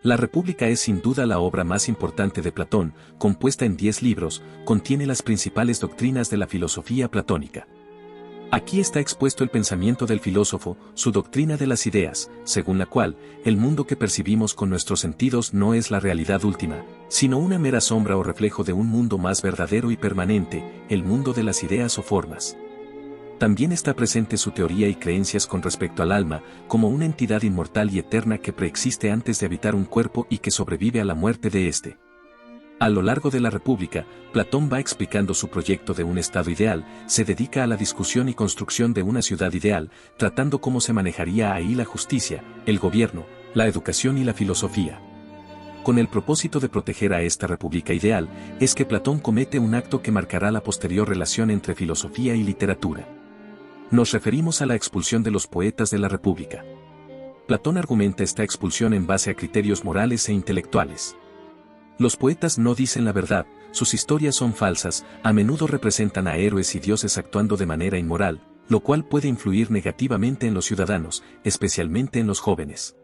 La República es sin duda la obra más importante de Platón, compuesta en 10 libros, contiene las principales doctrinas de la filosofía platónica. Aquí está expuesto el pensamiento del filósofo, su doctrina de las ideas, según la cual, el mundo que percibimos con nuestros sentidos no es la realidad última, sino una mera sombra o reflejo de un mundo más verdadero y permanente, el mundo de las ideas o formas. También está presente su teoría y creencias con respecto al alma, como una entidad inmortal y eterna que preexiste antes de habitar un cuerpo y que sobrevive a la muerte de éste. A lo largo de la República, Platón va explicando su proyecto de un estado ideal, se dedica a la discusión y construcción de una ciudad ideal, tratando cómo se manejaría ahí la justicia, el gobierno, la educación y la filosofía. Con el propósito de proteger a esta república ideal, es que Platón comete un acto que marcará la posterior relación entre filosofía y literatura. Nos referimos a la expulsión de los poetas de la República. Platón argumenta esta expulsión en base a criterios morales e intelectuales. Los poetas no dicen la verdad, sus historias son falsas, a menudo representan a héroes y dioses actuando de manera inmoral, lo cual puede influir negativamente en los ciudadanos, especialmente en los jóvenes.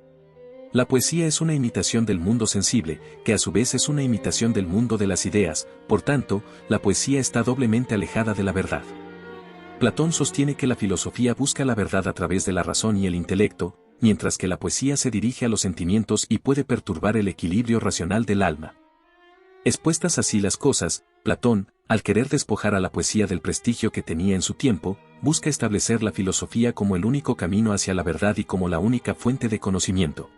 La poesía es una imitación del mundo sensible, que a su vez es una imitación del mundo de las ideas, por tanto, la poesía está doblemente alejada de la verdad. Platón sostiene que la filosofía busca la verdad a través de la razón y el intelecto, mientras que la poesía se dirige a los sentimientos y puede perturbar el equilibrio racional del alma. Expuestas así las cosas, Platón, al querer despojar a la poesía del prestigio que tenía en su tiempo, busca establecer la filosofía como el único camino hacia la verdad y como la única fuente de conocimiento.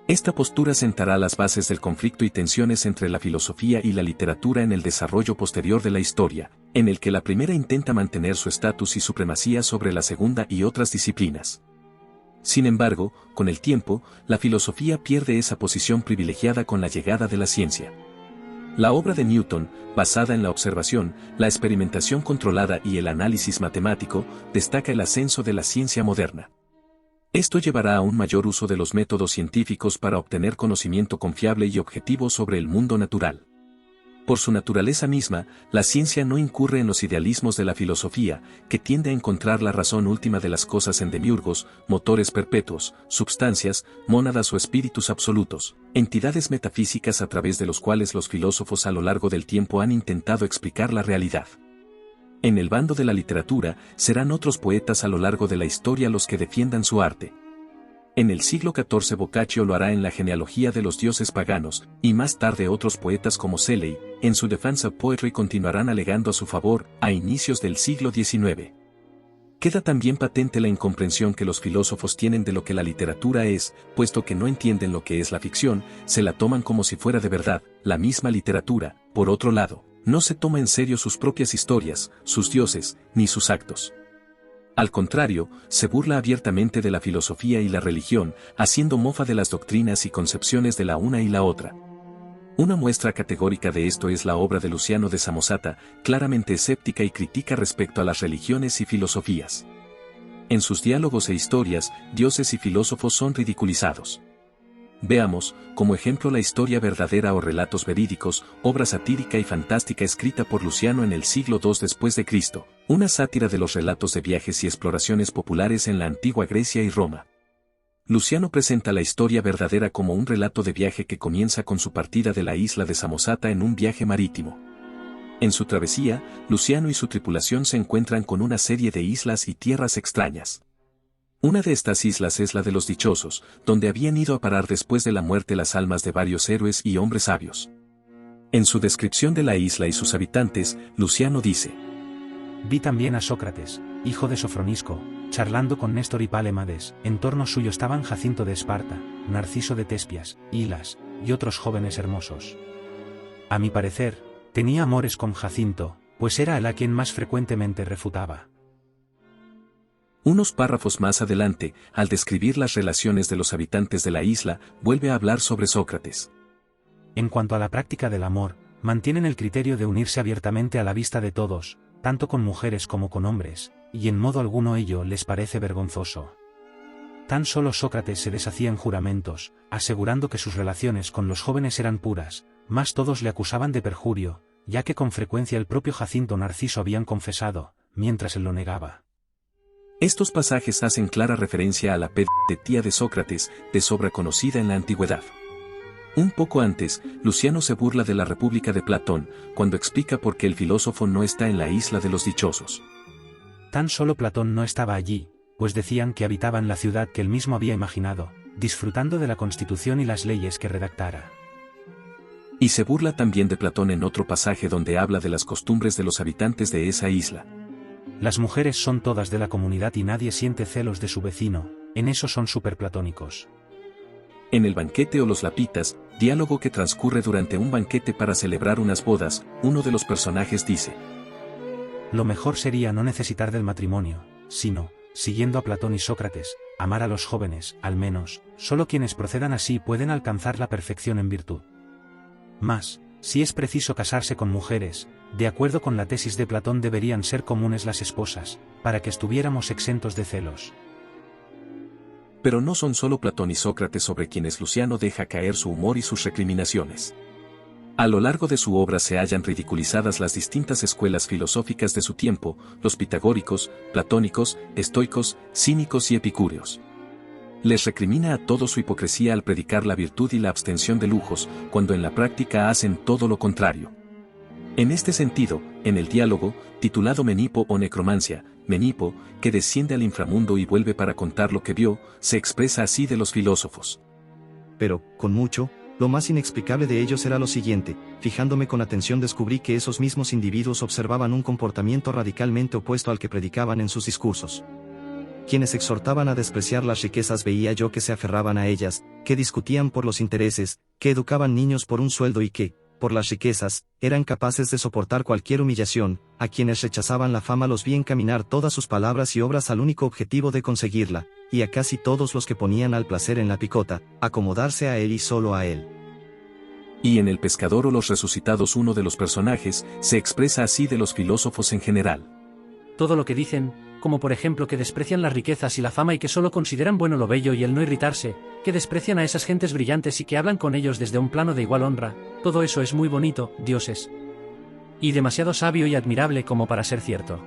Esta postura sentará las bases del conflicto y tensiones entre la filosofía y la literatura en el desarrollo posterior de la historia, en el que la primera intenta mantener su estatus y supremacía sobre la segunda y otras disciplinas. Sin embargo, con el tiempo, la filosofía pierde esa posición privilegiada con la llegada de la ciencia. La obra de Newton, basada en la observación, la experimentación controlada y el análisis matemático, destaca el ascenso de la ciencia moderna. Esto llevará a un mayor uso de los métodos científicos para obtener conocimiento confiable y objetivo sobre el mundo natural. Por su naturaleza misma, la ciencia no incurre en los idealismos de la filosofía, que tiende a encontrar la razón última de las cosas en demiurgos, motores perpetuos, substancias, mónadas o espíritus absolutos, entidades metafísicas a través de los cuales los filósofos a lo largo del tiempo han intentado explicar la realidad. En el bando de la literatura, serán otros poetas a lo largo de la historia los que defiendan su arte. En el siglo XIV Boccaccio lo hará en la genealogía de los dioses paganos, y más tarde otros poetas como Shelley, en su Defense of Poetry continuarán alegando a su favor, a inicios del siglo XIX. Queda también patente la incomprensión que los filósofos tienen de lo que la literatura es, puesto que no entienden lo que es la ficción, se la toman como si fuera de verdad, la misma literatura, por otro lado. No se toma en serio sus propias historias, sus dioses, ni sus actos. Al contrario, se burla abiertamente de la filosofía y la religión, haciendo mofa de las doctrinas y concepciones de la una y la otra. Una muestra categórica de esto es la obra de Luciano de Samosata, claramente escéptica y crítica respecto a las religiones y filosofías. En sus diálogos e historias, dioses y filósofos son ridiculizados. Veamos, como ejemplo la historia verdadera o relatos verídicos, obra satírica y fantástica escrita por Luciano en el siglo II después de Cristo, una sátira de los relatos de viajes y exploraciones populares en la antigua Grecia y Roma. Luciano presenta la historia verdadera como un relato de viaje que comienza con su partida de la isla de Samosata en un viaje marítimo. En su travesía, Luciano y su tripulación se encuentran con una serie de islas y tierras extrañas. Una de estas islas es la de los dichosos, donde habían ido a parar después de la muerte las almas de varios héroes y hombres sabios. En su descripción de la isla y sus habitantes, Luciano dice: Vi también a Sócrates, hijo de Sofronisco, charlando con Néstor y Palemades. En torno suyo estaban Jacinto de Esparta, Narciso de Tespias, Hilas, y otros jóvenes hermosos. A mi parecer, tenía amores con Jacinto, pues era él a quien más frecuentemente refutaba. Unos párrafos más adelante, al describir las relaciones de los habitantes de la isla, vuelve a hablar sobre Sócrates. En cuanto a la práctica del amor, mantienen el criterio de unirse abiertamente a la vista de todos, tanto con mujeres como con hombres, y en modo alguno ello les parece vergonzoso. Tan solo Sócrates se deshacía en juramentos, asegurando que sus relaciones con los jóvenes eran puras, mas todos le acusaban de perjurio, ya que con frecuencia el propio Jacinto Narciso habían confesado, mientras él lo negaba. Estos pasajes hacen clara referencia a la pedantía de Sócrates, de sobra conocida en la antigüedad. Un poco antes, Luciano se burla de la República de Platón, cuando explica por qué el filósofo no está en la isla de los dichosos. Tan solo Platón no estaba allí, pues decían que habitaba en la ciudad que él mismo había imaginado, disfrutando de la constitución y las leyes que redactara. Y se burla también de Platón en otro pasaje donde habla de las costumbres de los habitantes de esa isla. Las mujeres son todas de la comunidad y nadie siente celos de su vecino, en eso son superplatónicos. En el banquete o los lapitas, diálogo que transcurre durante un banquete para celebrar unas bodas, uno de los personajes dice: lo mejor sería no necesitar del matrimonio, sino, siguiendo a Platón y Sócrates, amar a los jóvenes, al menos, solo quienes procedan así pueden alcanzar la perfección en virtud. Mas, si es preciso casarse con mujeres, de acuerdo con la tesis de Platón deberían ser comunes las esposas, para que estuviéramos exentos de celos. Pero no son solo Platón y Sócrates sobre quienes Luciano deja caer su humor y sus recriminaciones. A lo largo de su obra se hallan ridiculizadas las distintas escuelas filosóficas de su tiempo, los pitagóricos, platónicos, estoicos, cínicos y epicúreos. Les recrimina a todos su hipocresía al predicar la virtud y la abstención de lujos, cuando en la práctica hacen todo lo contrario. En este sentido, en el diálogo, titulado Menipo o Necromancia, Menipo, que desciende al inframundo y vuelve para contar lo que vio, se expresa así de los filósofos. Pero, con mucho, lo más inexplicable de ellos era lo siguiente: fijándome con atención descubrí que esos mismos individuos observaban un comportamiento radicalmente opuesto al que predicaban en sus discursos. Quienes exhortaban a despreciar las riquezas veía yo que se aferraban a ellas, que discutían por los intereses, que educaban niños por un sueldo y que, por las riquezas, eran capaces de soportar cualquier humillación. A quienes rechazaban la fama los vi encaminar todas sus palabras y obras al único objetivo de conseguirla, y a casi todos los que ponían al placer en la picota, acomodarse a él y solo a él. Y en El pescador o los resucitados uno de los personajes se expresa así de los filósofos en general. Todo lo que dicen, como por ejemplo que desprecian las riquezas y la fama y que solo consideran bueno lo bello y el no irritarse, que desprecian a esas gentes brillantes y que hablan con ellos desde un plano de igual honra, todo eso es muy bonito, dioses. Y demasiado sabio y admirable como para ser cierto.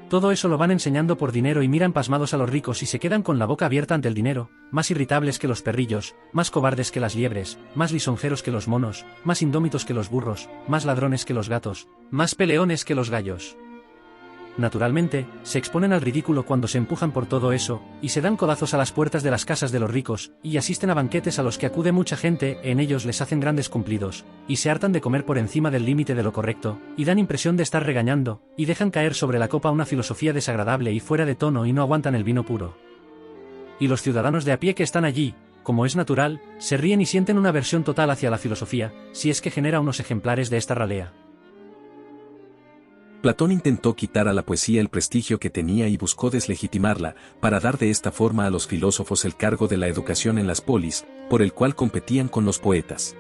Todo eso lo van enseñando por dinero y miran pasmados a los ricos y se quedan con la boca abierta ante el dinero, más irritables que los perrillos, más cobardes que las liebres, más lisonjeros que los monos, más indómitos que los burros, más ladrones que los gatos, más peleones que los gallos. Naturalmente, se exponen al ridículo cuando se empujan por todo eso, y se dan codazos a las puertas de las casas de los ricos, y asisten a banquetes a los que acude mucha gente, en ellos les hacen grandes cumplidos, y se hartan de comer por encima del límite de lo correcto, y dan impresión de estar regañando, y dejan caer sobre la copa una filosofía desagradable y fuera de tono y no aguantan el vino puro. Y los ciudadanos de a pie que están allí, como es natural, se ríen y sienten una aversión total hacia la filosofía, si es que genera unos ejemplares de esta ralea. Platón intentó quitar a la poesía el prestigio que tenía y buscó deslegitimarla, para dar de esta forma a los filósofos el cargo de la educación en las polis, por el cual competían con los poetas.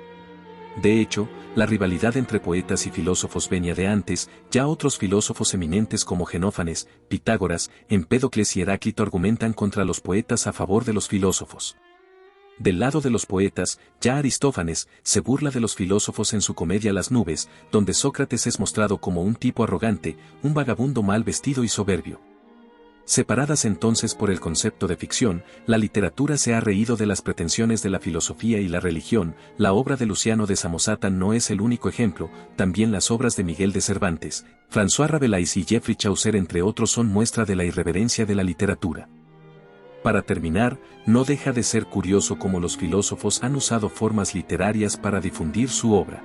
De hecho, la rivalidad entre poetas y filósofos venía de antes. Ya otros filósofos eminentes como Genófanes, Pitágoras, Empédocles y Heráclito argumentan contra los poetas a favor de los filósofos. Del lado de los poetas, ya Aristófanes se burla de los filósofos en su comedia Las nubes, donde Sócrates es mostrado como un tipo arrogante, un vagabundo mal vestido y soberbio. Separadas entonces por el concepto de ficción, la literatura se ha reído de las pretensiones de la filosofía y la religión. La obra de Luciano de Samosata no es el único ejemplo, también las obras de Miguel de Cervantes, François Rabelais y Geoffrey Chaucer entre otros son muestra de la irreverencia de la literatura. Para terminar, no deja de ser curioso cómo los filósofos han usado formas literarias para difundir su obra.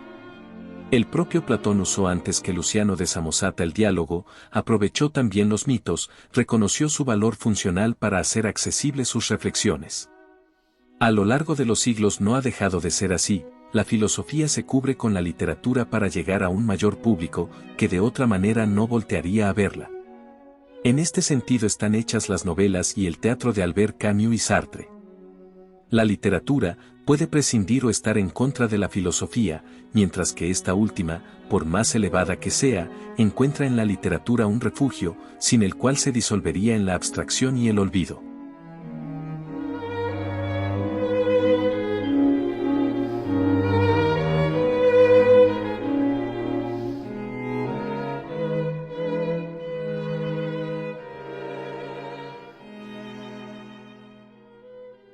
El propio Platón usó antes que Luciano de Samosata el diálogo, aprovechó también los mitos, reconoció su valor funcional para hacer accesibles sus reflexiones. A lo largo de los siglos no ha dejado de ser así, la filosofía se cubre con la literatura para llegar a un mayor público, que de otra manera no voltearía a verla. En este sentido están hechas las novelas y el teatro de Albert Camus y Sartre. La literatura puede prescindir o estar en contra de la filosofía, mientras que esta última, por más elevada que sea, encuentra en la literatura un refugio, sin el cual se disolvería en la abstracción y el olvido.